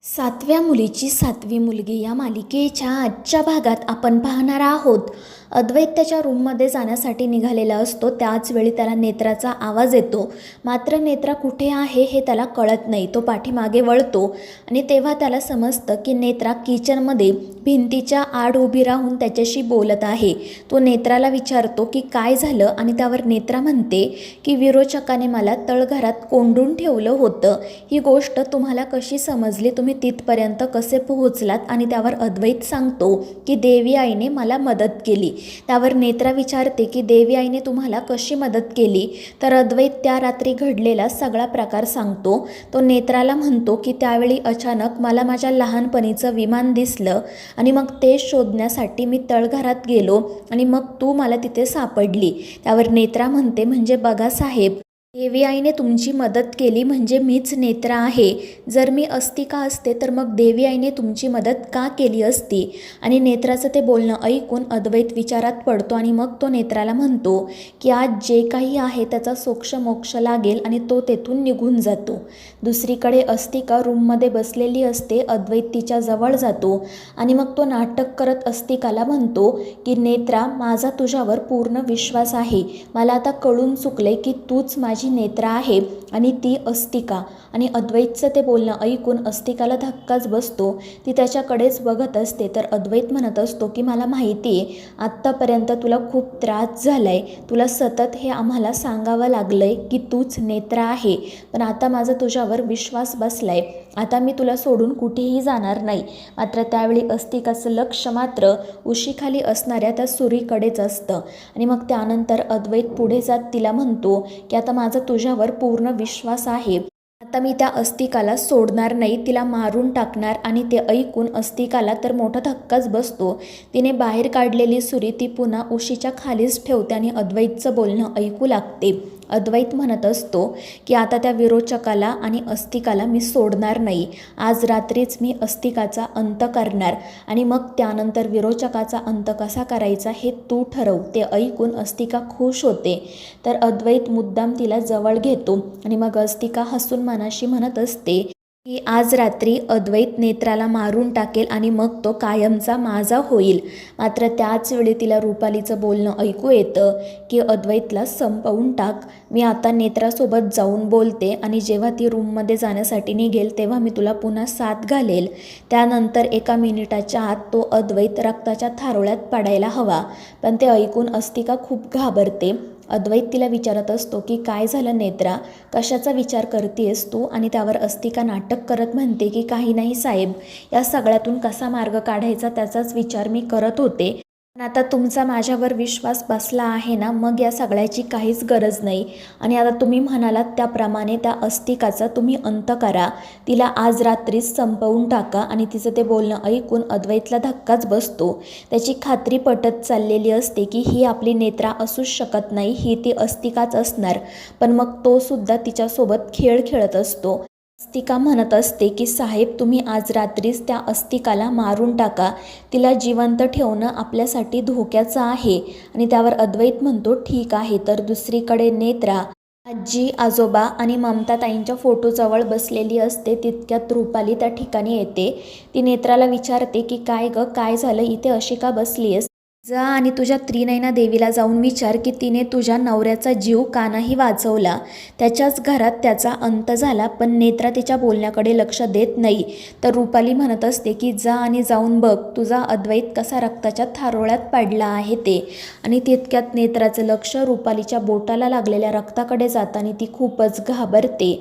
सातव्या मुलीची सातवी मुलगी या मालिकेच्या आजच्या भागात आपण पाहणार आहोत. अद्वैत त्याच्या रूममध्ये जाण्यासाठी निघालेला असतो. त्याच वेळी त्याला नेत्राचा आवाज येतो. मात्र नेत्रा कुठे आहे हे त्याला कळत नाही. तो पाठीमागे वळतो आणि तेव्हा त्याला समजतं की नेत्रा किचनमध्ये भिंतीच्या आड उभी राहून त्याच्याशी बोलत आहे. तो नेत्राला विचारतो की काय झालं आणि त्यावर नेत्रा म्हणते की विरोचकाने मला तळघरात कोंडून ठेवलं होतं. ही गोष्ट तुम्हाला कशी समजली, तुम्ही तिथपर्यंत कसे पोहोचलात? आणि त्यावर अद्वैत सांगतो की देवी आईने मला मदत केली. त्यावर नेत्रा विचारते की देवी आईने तुम्हाला कशी मदत केली? तर अद्वैत त्या रात्री घडलेला सगळा प्रकार सांगतो. तो नेत्राला म्हणतो की त्यावेळी अचानक मला माझ्या लहानपणीचं विमान दिसलं आणि मग ते शोधण्यासाठी मी तळघरात गेलो आणि मग तू मला तिथे सापडली. त्यावर नेत्रा म्हणते म्हणजे बघा साहेब, देवी आईने तुमची मदत केली म्हणजे मीच नेत्रा आहे. जर मी अस्तिका असते तर मग देवी आईने तुमची मदत का केली असती? आणि नेत्राचं ते बोलणं ऐकून अद्वैत विचारात पडतो आणि मग तो नेत्राला म्हणतो की आज जे काही आहे त्याचा सोक्ष मोक्ष लागेल आणि तो तेथून निघून जातो. दुसरीकडे अस्तिका रूममध्ये बसलेली असते. अद्वैत तिच्या जवळ जातो आणि मग तो नाटक करत अस्तिकाला म्हणतो की नेत्रा, माझा तुझ्यावर पूर्ण विश्वास आहे. मला आता कळून चुकले की तूच माझी नेत्रा आहे आणि ती अस्तिका. आणि अद्वैतचं ते बोलणं ऐकून अस्तिकाला धक्काच बसतो. ती त्याच्याकडेच बघत असते. तर अद्वैत म्हणत असतो की मला माहिती आहे आत्तापर्यंत तुला खूप त्रास झाला आहे, तुला सतत हे आम्हाला सांगावं लागलं आहे की तूच नेत्रा आहे, पण आता माझा तुझ्यावर विश्वास बसला आहे. आता मी तुला सोडून कुठेही जाणार नाही. मात्र त्यावेळी अस्तिकाचं लक्ष मात्र उशीखाली असणाऱ्या त्या सुरीकडेच असतं. आणि मग त्यानंतर अद्वैत पुढे जात तिला म्हणतो की आता माझा तुझ्यावर पूर्ण विश्वास आहे, आता मी त्या अस्तिकाला सोडणार नाही, तिला मारून टाकणार. आणि ते ऐकून अस्तिकाला तर मोठा धक्काच बसतो. तिने बाहेर काढलेली सुरी ती पुन्हा उशीच्या खालीच ठेवते आणि अद्वैतचं बोलणं ऐकू लागते. अद्वैत म्हणत असतो की आता त्या विरोचकाला आणि अस्तिकाला मी सोडणार नाही. आज रात्रीच मी अस्तिकाचा अंत करणार आणि मग त्यानंतर विरोचकाचा अंत कसा करायचा हे तू ठरव. ते ऐकून अस्तिका खुश होते. तर अद्वैत मुद्दाम तिला जवळ घेतो आणि मग अस्तिका हसून मनाशी म्हणत असते की आज रात्री अद्वैत नेत्राला मारून टाकेल आणि मग तो कायमचा माझा होईल. मात्र त्याच वेळी तिला रुपालीचं बोलणं ऐकू येतं की अद्वैतला संपवून टाक, मी आता नेत्रासोबत जाऊन बोलते आणि जेव्हा ती रूममध्ये जाण्यासाठी निघेल तेव्हा मी तुला पुन्हा साथ घालेल. त्यानंतर 1 मिनिटाच्या आत तो अद्वैत रक्ताच्या थारोळ्यात पडायला हवा. पण ते ऐकून अस्तिका खूप घाबरते. अद्वैत तिला विचारत असतो की काय झालं नेत्रा, कशाचा विचार करतेस तू? आणि त्यावर अस्तिका नाटक करत म्हणते की काही नाही साहेब, या सगळ्यातून कसा मार्ग काढायचा त्याचाच विचार मी करत होते. पण आता तुमचा माझ्यावर विश्वास बसला आहे ना, मग या सगळ्याची काहीच गरज नाही. आणि आता तुम्ही म्हणालात त्याप्रमाणे त्या अस्तिकाचा तुम्ही अंत करा, तिला आज रात्रीच संपवून टाका. आणि तिचं ते बोलणं ऐकून अद्वैतला धक्काच बसतो. त्याची खात्री पटत चाललेली असते की ही आपली नेत्रा असूच शकत नाही, ही ती अस्तिकाच असणार. पण मग तो सुद्धा तिच्यासोबत खेळ खेळत असतो. अस्तिका म्हणत असते की साहेब, तुम्ही आज रात्रीच त्या अस्तिकाला मारून टाका, तिला जिवंत ठेवणं आपल्यासाठी धोक्याचं आहे. आणि त्यावर अद्वैत म्हणतो ठीक आहे. तर दुसरीकडे नेत्रा आजी आजोबा आणि ममता ताईंच्या फोटोजवळ बसलेली असते. तितक्यात रुपाली त्या ठिकाणी येते. ती नेत्राला विचारते की काय ग, काय झालं, इथे अशी का बसली आहेस? जा आणि तुझ्या त्रिनयना देवीला जाऊन विचार की तिने तुझ्या नवऱ्याचा जीव का नाही वाचवला. त्याच्याच घरात त्याचा अंत झाला. पण नेत्रा तिच्या बोलण्याकडे लक्ष देत नाही. तर रुपाली म्हणत असते की जा आणि जाऊन बघ तुझा अद्वैत कसा रक्ताच्या थारोळ्यात पडला आहे ते. आणि तितक्यात नेत्राचं लक्ष रुपालीच्या बोटाला लागलेल्या रक्ताकडे जाताना ती खूपच घाबरते.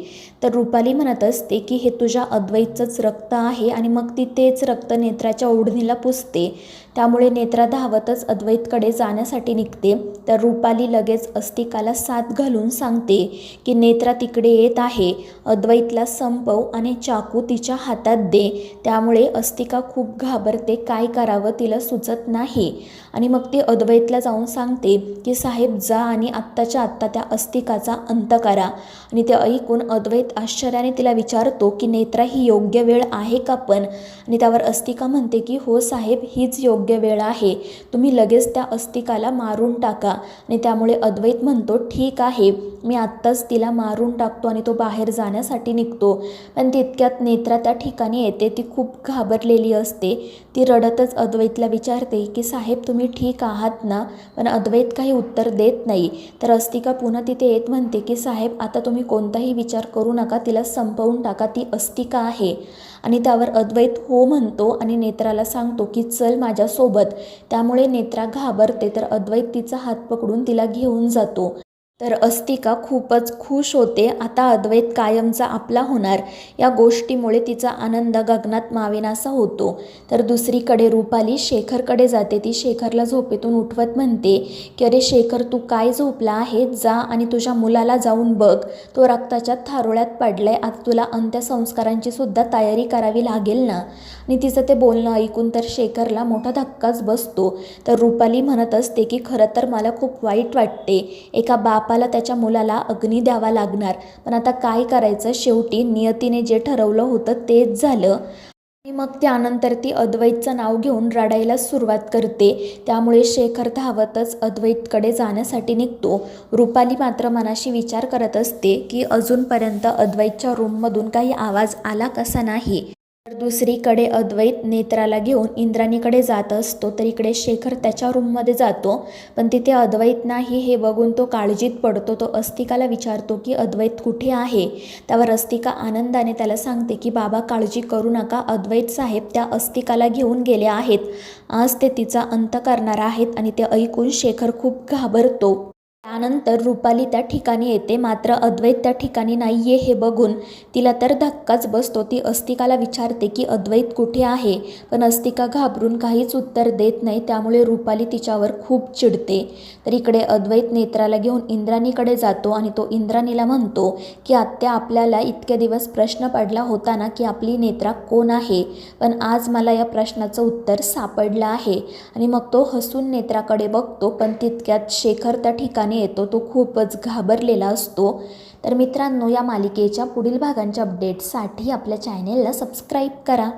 तर रुपाली म्हणत असते की हे तुझ्या अद्वैतचंच रक्त आहे. आणि मग ती तेच रक्त नेत्राच्या ओढणीला पुसते. त्यामुळे नेत्रा धावतच अद्वैतकडे जाण्यासाठी निघते. तर रुपाली लगेच अस्तिकाला साथ घालून सांगते की नेत्रा तिकडे येत आहे, अद्वैतला संपव आणि चाकू तिच्या हातात दे. त्यामुळे अस्तिका खूप घाबरते, काय करावं तिला सुचत नाही. आणि मग ती अद्वैतला जाऊन सांगते की साहेब जा आणि आत्ताच्या आत्ता त्या अस्तिकाचा अंत करा. आणि ते ऐकून अद्वैत आश्चर्याने तिला विचारतो की नेत्रा, ही योग्य वेळ आहे का पण? आणि त्यावर अस्तिका म्हणते की हो साहेब, हीच योग्य योग्य वेळ आहे, तुम्ही लगेच त्या अस्तिकाला मारून टाका. आणि त्यामुळे अद्वैत म्हणतो ठीक आहे, मी आत्ताच तिला मारून टाकतो आणि तो बाहेर जाण्यासाठी निघतो. पण तितक्यात नेत्रा त्या ठिकाणी येते. ती खूप घाबरलेली असते. ती रडतच अद्वैतला विचारते की साहेब तुम्ही ठीक आहात ना? पण अद्वैत काही उत्तर देत नाही. तर अस्तिका पुन्हा तिथे येत म्हणते की साहेब आता तुम्ही कोणताही विचार करू नका, तिला संपवून टाका, ती अस्तिका आहे. आणि त्यावर अद्वैत हो म्हणतो आणि नेत्राला सांगतो की चल माझ्यासोबत. त्यामुळे नेत्रा घाबरते तर अद्वैत तिचा हात पकडून तिला घेऊन जातो. तर अस्तिका खूपच खुश होते. आता अद्वैत कायमचा आपला होणार या गोष्टीमुळे तिचा आनंद गगनात मावेनासा होतो. तर दुसरीकडे रुपाली शेखरकडे जाते. ती शेखरला झोपेतून उठवत म्हणते की अरे शेखर तू काय झोपला आहे, जा आणि तुझ्या मुलाला जाऊन बघ, तो रक्ताच्या थारोळ्यात पडलाय, आता तुला अंत्यसंस्कारांची सुद्धा तयारी करावी लागेल ना. आणि तिचं ते बोलणं ऐकून तर शेखरला मोठा धक्काच बसतो. तर रुपाली म्हणत असते की खरं तर मला खूप वाईट वाटते, एका बापाला त्याच्या मुलाला अग्नी द्यावा लागणार, पण आता काय करायचं, शेवटी नियतीने जे ठरवलं होतं तेच झालं. आणि मग त्यानंतर ती अद्वैतचं नाव घेऊन रडायला सुरुवात करते. त्यामुळे शेखर धावतच अद्वैतकडे जाण्यासाठी निघतो. रुपाली मात्र मनाशी विचार करत असते की अजूनपर्यंत अद्वैतच्या रूममधून काही आवाज आला कसा नाही. तर दुसरीकडे अद्वैत नेत्राला घेऊन इंद्राणीकडे जात असतो. तर इकडे शेखर त्याच्या रूममध्ये जातो, पण तिथे अद्वैत नाही हे बघून तो काळजीत पडतो. तो अस्तिकाला विचारतो की अद्वैत कुठे आहे. त्यावर अस्तिका आनंदाने त्याला सांगते की बाबा काळजी करू नका, अद्वैत साहेब त्या अस्तिकाला घेऊन गेले आहेत, आज ते तिचा अंत करणार आहेत. आणि ते ऐकून शेखर खूप घाबरतो. त्यानंतर रुपाली त्या ठिकाणी येते, मात्र अद्वैत त्या ठिकाणी नाही आहे हे बघून तिला तर धक्काच बसतो. ती अस्तिकाला विचारते की अद्वैत कुठे आहे, पण अस्तिका घाबरून काहीच उत्तर देत नाही. त्यामुळे रुपाली तिच्यावर खूप चिडते. तर इकडे अद्वैत नेत्राला घेऊन इंद्राणीकडे जातो आणि तो इंद्राणीला म्हणतो की आत्या आपल्याला इतके दिवस प्रश्न पडला होता ना की आपली नेत्रा कोण आहे, पण आज मला या प्रश्नाचं उत्तर सापडलं आहे. आणि मग तो हसून नेत्राकडे बघतो, पण तितक्यात शेखर त्या ठिकाणी येतो. तो खूपच घाबरलेला असतो. तर मित्रांनो, या मालिकेच्या पुढील भागांच्या अपडेट्ससाठी आपल्या चॅनेलला सबस्क्राईब करा.